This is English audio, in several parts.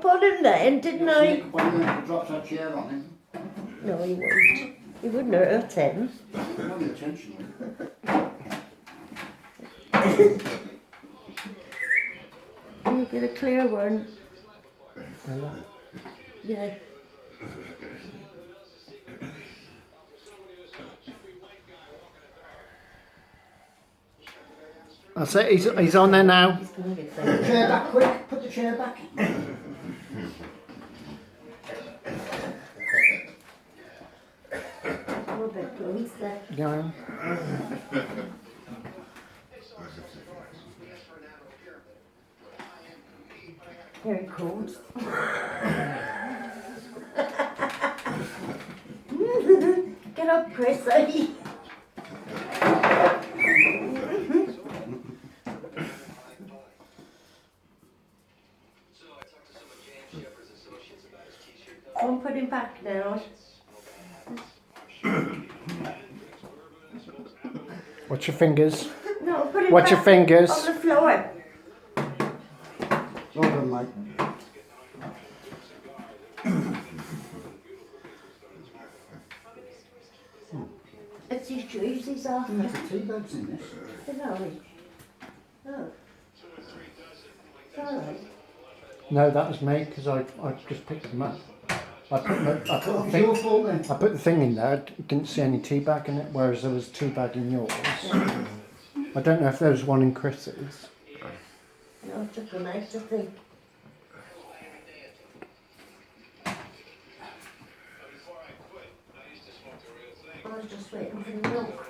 put him then, didn't I? When he drops that chair on him. No, he wouldn't. He wouldn't hurt him. Not intentionally. You get a clear one. Yeah. That's it, he's on there now. He's gonna get Put the chair back quick. Put the chair back. a bit close there. Yeah. Here he comes. Get up, Chris. Don't put him back now. Watch your fingers. No, put him Watch back your fingers. on the floor. Well done, mate. It's his shoes he's off. There's the tea bags in this. Is that right? Oh. It's all right. No, that was me because I just picked them up. I Oh, it's your fault then. put the thing in there. I didn't see any tea bag in it, whereas there was tea bag in yours. I don't know if there was one in Chris's. No, it's just a nice thing. I was just waiting for the milk.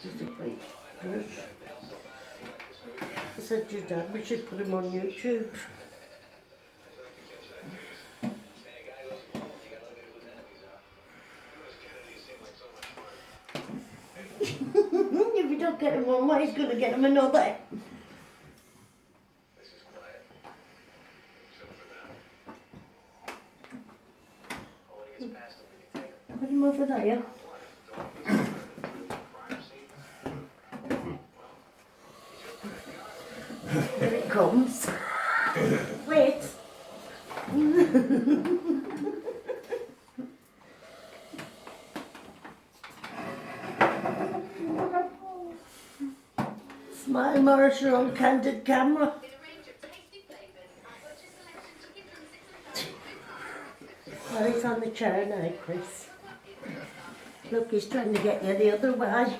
Just a great brush. I said to your dad we should put him on YouTube. If you don't get him one way, he's going to get him another. Put him over there. Here it comes. Wait. Smile, Marshall, on candid camera. Well, he's on the chair now, Chris. Look, he's trying to get you the other way.